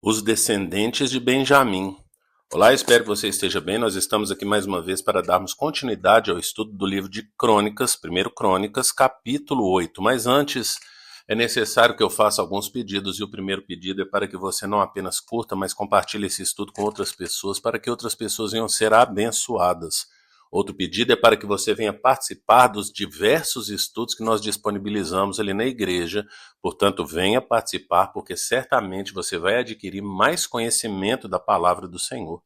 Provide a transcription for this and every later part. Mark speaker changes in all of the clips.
Speaker 1: Os descendentes de Benjamim. Olá, espero que você esteja bem. Nós estamos aqui mais uma vez para darmos continuidade ao estudo do livro de Crônicas, 1 Crônicas, capítulo 8. Mas antes, é necessário que eu faça alguns pedidos, e o primeiro pedido é para que você não apenas curta, mas compartilhe esse estudo com outras pessoas, para que outras pessoas venham ser abençoadas. Outro pedido é para que você venha participar dos diversos estudos que nós disponibilizamos ali na igreja. Portanto, venha participar, porque certamente você vai adquirir mais conhecimento da palavra do Senhor.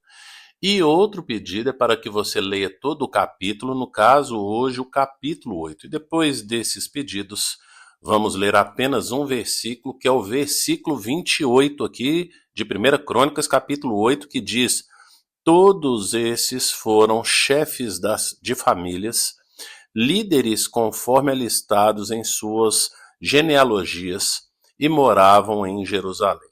Speaker 1: E outro pedido é para que você leia todo o capítulo, no caso, hoje, o capítulo 8. E depois desses pedidos, vamos ler apenas um versículo, que é o versículo 28 aqui de 1 Crônicas, capítulo 8, que diz: todos esses foram chefes de famílias, líderes conforme alistados em suas genealogias e moravam em Jerusalém.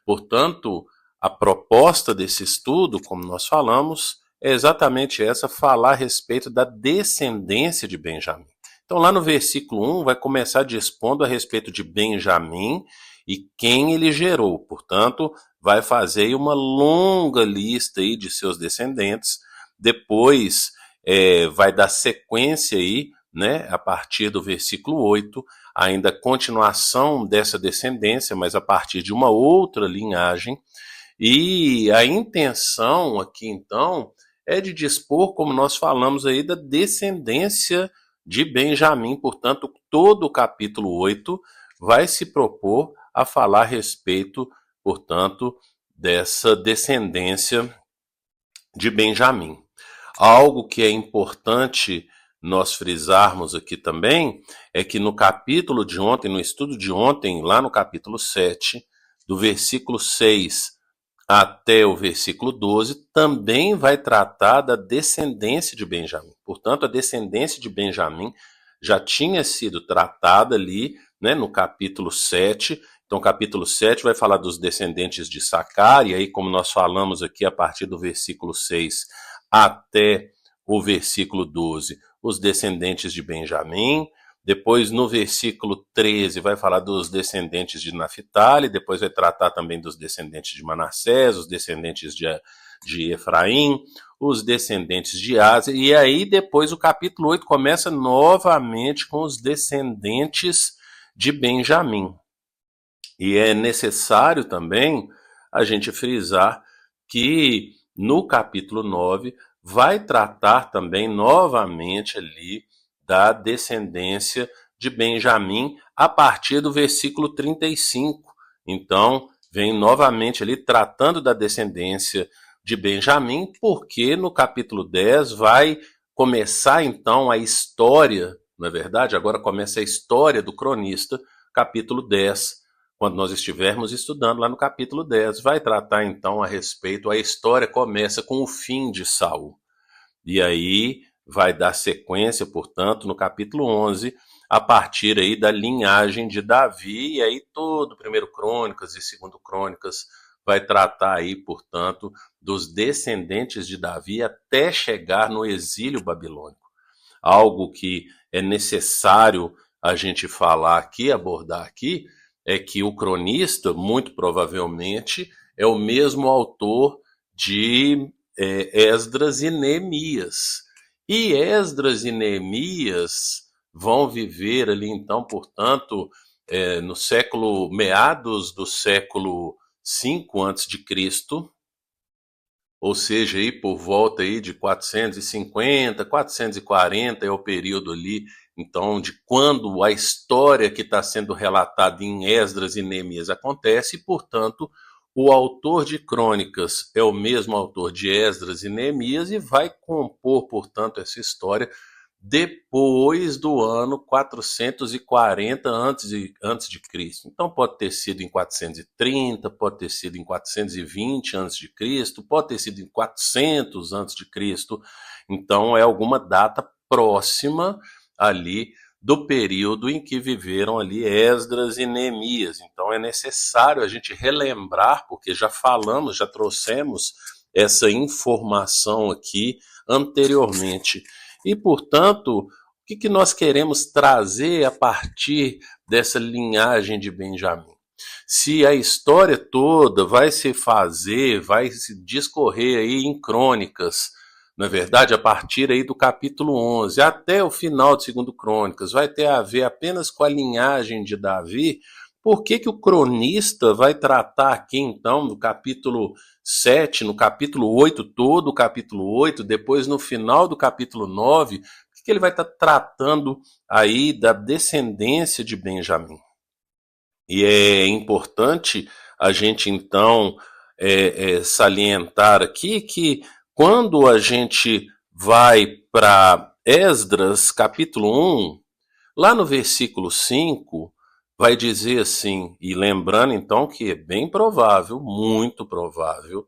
Speaker 1: Portanto, a proposta desse estudo, como nós falamos, é exatamente essa: falar a respeito da descendência de Benjamim. Então, lá no versículo 1, vai começar dispondo a respeito de Benjamim e quem ele gerou. Portanto, vai fazer uma longa lista aí de seus descendentes. Depois, vai dar sequência aí, né, a partir do versículo 8, ainda continuação dessa descendência, mas a partir de uma outra linhagem. E a intenção aqui, então, é de dispor, como nós falamos aí, da descendência de Benjamim. Portanto, todo o capítulo 8 vai se propor a falar a respeito, portanto, dessa descendência de Benjamim. Algo que é importante nós frisarmos aqui também é que no capítulo de ontem, no estudo de ontem, lá no capítulo 7, do versículo 6 até o versículo 12, também vai tratar da descendência de Benjamim. Portanto, a descendência de Benjamim já tinha sido tratada ali, né, no capítulo 7. Então, o capítulo 7 vai falar dos descendentes de Sacar, e aí, como nós falamos aqui, a partir do versículo 6 até o versículo 12, os descendentes de Benjamim. Depois, no versículo 13, vai falar dos descendentes de Naphtali. Depois vai tratar também dos descendentes de Manassés, os descendentes de Efraim, os descendentes de Ásia. E aí, depois, o capítulo 8 começa novamente com os descendentes de Benjamim. E é necessário também a gente frisar que no capítulo 9 vai tratar também novamente ali da descendência de Benjamim a partir do versículo 35. Então, vem novamente ali tratando da descendência de Benjamim, porque no capítulo 10 vai começar então a história, na verdade, agora começa a história do cronista, capítulo 10, quando nós estivermos estudando lá no capítulo 10, vai tratar então a respeito, a história começa com o fim de Saul. E aí vai dar sequência, portanto, no capítulo 11, a partir aí da linhagem de Davi, e aí todo 1 Crônicas e 2 Crônicas vai tratar aí, portanto, dos descendentes de Davi até chegar no exílio babilônico. Algo que é necessário a gente falar aqui, abordar aqui, é que o cronista, muito provavelmente, é o mesmo autor de Esdras e Neemias. E Esdras e Neemias vão viver ali, então, portanto, no século, meados do século 5 a.C., ou seja, aí por volta aí de 450, 440 é o período ali, então, de quando a história que está sendo relatada em Esdras e Neemias acontece, e, portanto, o autor de Crônicas é o mesmo autor de Esdras e Neemias e vai compor, portanto, essa história depois do ano 440 antes de Cristo. Então pode ter sido em 430, pode ter sido em 420 antes de Cristo, pode ter sido em 400 antes de Cristo. Então é alguma data próxima ali do período em que viveram ali Esdras e Neemias. Então é necessário a gente relembrar, porque já falamos, já trouxemos essa informação aqui anteriormente. E, portanto, o que nós queremos trazer a partir dessa linhagem de Benjamim? Se a história toda vai se fazer, vai se discorrer aí em crônicas, na verdade, a partir aí do capítulo 11 até o final de 2 Crônicas, vai ter a ver apenas com a linhagem de Davi. Por que que o cronista vai tratar aqui, então, no capítulo 7, no capítulo 8, todo o capítulo 8, depois no final do capítulo 9, por que ele vai estar tratando aí da descendência de Benjamim? E é importante a gente, então, salientar aqui que quando a gente vai para Esdras, capítulo 1, lá no versículo 5, vai dizer assim, e lembrando então que é bem provável, muito provável,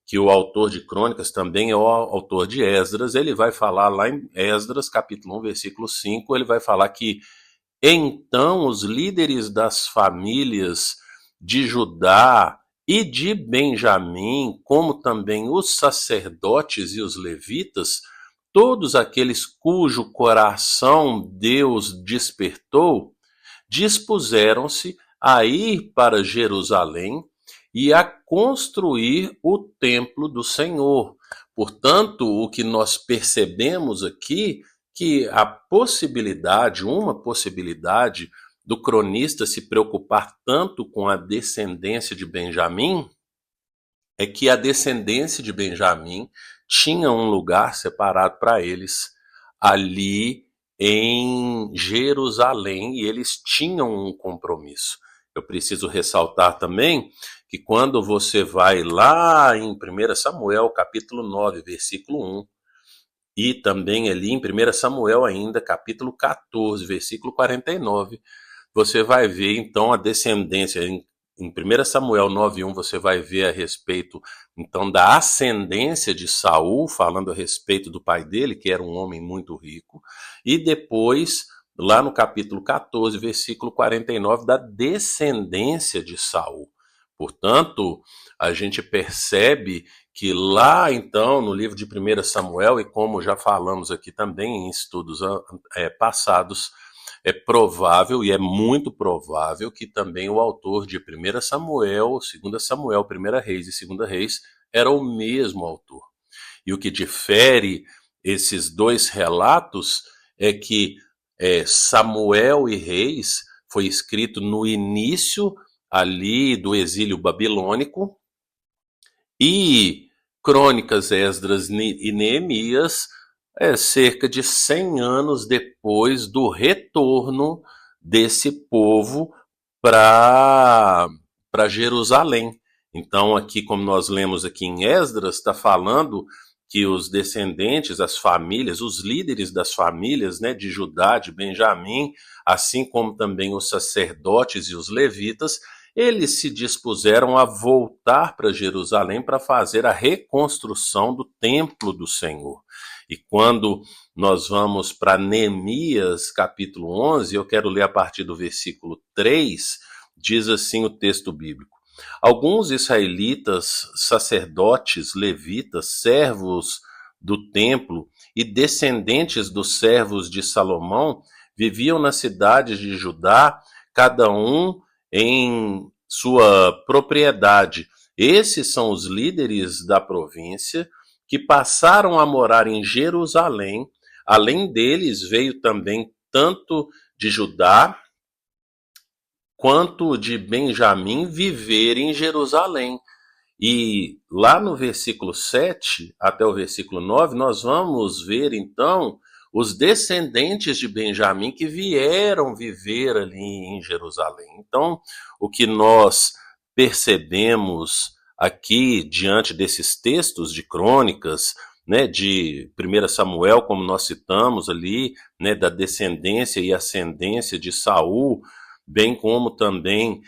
Speaker 1: que o autor de Crônicas também é o autor de Esdras. Ele vai falar lá em Esdras, capítulo 1, versículo 5, ele vai falar que então os líderes das famílias de Judá e de Benjamim, como também os sacerdotes e os levitas, todos aqueles cujo coração Deus despertou, dispuseram-se a ir para Jerusalém e a construir o templo do Senhor. Portanto, o que nós percebemos aqui, que a possibilidade, uma possibilidade do cronista se preocupar tanto com a descendência de Benjamim, é que a descendência de Benjamim tinha um lugar separado para eles ali em Jerusalém, e eles tinham um compromisso. Eu preciso ressaltar também que quando você vai lá em 1 Samuel, capítulo 9, versículo 1, e também ali em 1 Samuel ainda, capítulo 14, versículo 49, você vai ver então a descendência. Em 1 Samuel 9:1 você vai ver a respeito então da ascendência de Saul, falando a respeito do pai dele, que era um homem muito rico, e depois lá no capítulo 14, versículo 49, da descendência de Saul. Portanto, a gente percebe que lá então no livro de 1 Samuel, e como já falamos aqui também em estudos passados, é provável e é muito provável que também o autor de 1 Samuel, 2 Samuel, 1 Reis e 2 Reis era o mesmo autor. E o que difere esses dois relatos é que Samuel e Reis foi escrito no início ali do exílio babilônico, e Crônicas, Esdras e Neemias cerca de 100 anos depois do retorno desse povo para Jerusalém. Então aqui, como nós lemos aqui em Esdras, está falando que os descendentes, as famílias, os líderes das famílias, né, de Judá, de Benjamim, assim como também os sacerdotes e os levitas, eles se dispuseram a voltar para Jerusalém para fazer a reconstrução do templo do Senhor. E quando nós vamos para Neemias, capítulo 11, eu quero ler a partir do versículo 3, diz assim o texto bíblico: alguns israelitas, sacerdotes, levitas, servos do templo e descendentes dos servos de Salomão viviam nas cidades de Judá, cada um em sua propriedade. Esses são os líderes da província que passaram a morar em Jerusalém. Além deles, veio também tanto de Judá quanto de Benjamim viver em Jerusalém. E lá no versículo 7 até o versículo 9, nós vamos ver então os descendentes de Benjamim que vieram viver ali em Jerusalém. Então, o que nós percebemos aqui diante desses textos de Crônicas, né, de 1 Samuel, como nós citamos ali, né, da descendência e ascendência de Saul, bem como também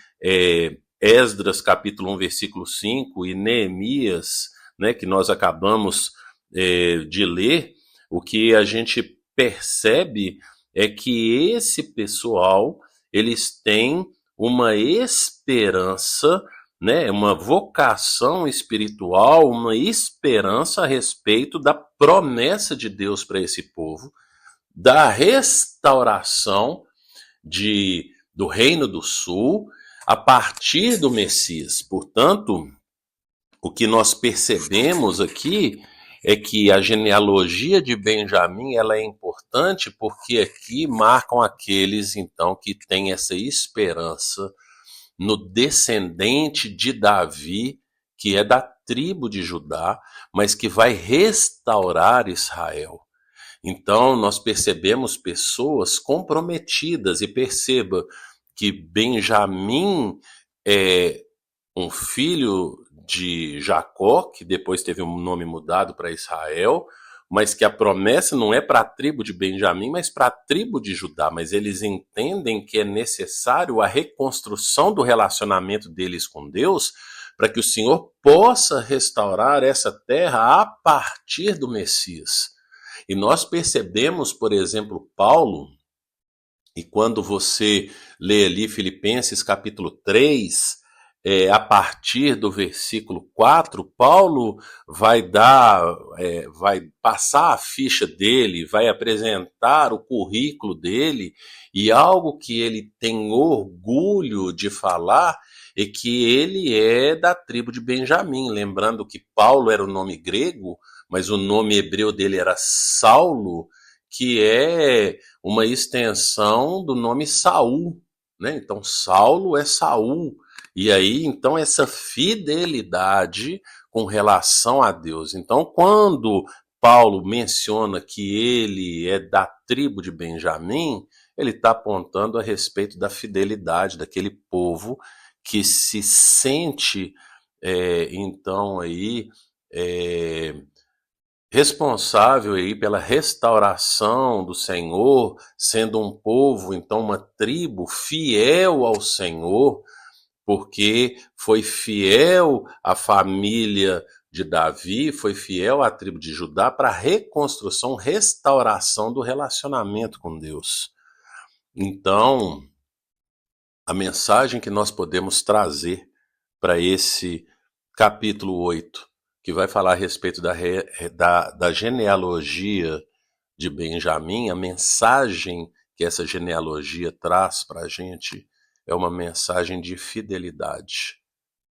Speaker 1: Esdras, capítulo 1, versículo 5, e Neemias, né, que nós acabamos de ler, o que a gente percebe é que esse pessoal, eles têm uma esperança, né, uma vocação espiritual, uma esperança a respeito da promessa de Deus para esse povo, da restauração do Reino do Sul, a partir do Messias. Portanto, o que nós percebemos aqui é que a genealogia de Benjamim ela é importante porque aqui marcam aqueles então que têm essa esperança no descendente de Davi, que é da tribo de Judá, mas que vai restaurar Israel. Então, nós percebemos pessoas comprometidas, e perceba que Benjamim é um filho de Jacó, que depois teve um nome mudado para Israel, mas que a promessa não é para a tribo de Benjamim, mas para a tribo de Judá. Mas eles entendem que é necessário a reconstrução do relacionamento deles com Deus para que o Senhor possa restaurar essa terra a partir do Messias. E nós percebemos, por exemplo, Paulo, e quando você lê ali Filipenses capítulo 3, a partir do versículo 4, Paulo vai vai passar a ficha dele, vai apresentar o currículo dele, e algo que ele tem orgulho de falar é que ele é da tribo de Benjamim, lembrando que Paulo era o nome grego, mas o nome hebreu dele era Saulo, que é uma extensão do nome Saul, né? Então Saulo é Saul. E aí, então, essa fidelidade com relação a Deus. Então, quando Paulo menciona que ele é da tribo de Benjamim, ele está apontando a respeito da fidelidade daquele povo que se sente, então, aí, responsável aí pela restauração do Senhor, sendo um povo, então, uma tribo fiel ao Senhor, porque foi fiel à família de Davi, foi fiel à tribo de Judá para a reconstrução, restauração do relacionamento com Deus. Então, a mensagem que nós podemos trazer para esse capítulo 8, que vai falar a respeito da genealogia de Benjamim, a mensagem que essa genealogia traz para a gente é uma mensagem de fidelidade.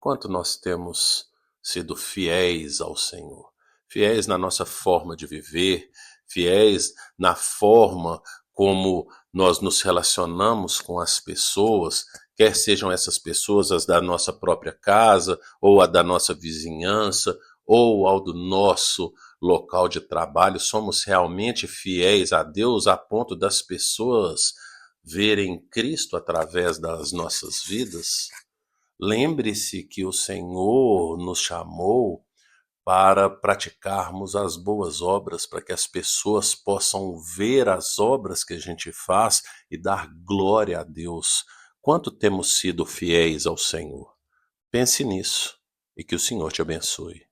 Speaker 1: Quanto nós temos sido fiéis ao Senhor, fiéis na nossa forma de viver, fiéis na forma como nós nos relacionamos com as pessoas, quer sejam essas pessoas as da nossa própria casa, ou a da nossa vizinhança, ou ao do nosso local de trabalho, somos realmente fiéis a Deus a ponto das pessoas verem Cristo através das nossas vidas? Lembre-se que o Senhor nos chamou para praticarmos as boas obras, para que as pessoas possam ver as obras que a gente faz e dar glória a Deus. Quanto temos sido fiéis ao Senhor? Pense nisso e que o Senhor te abençoe.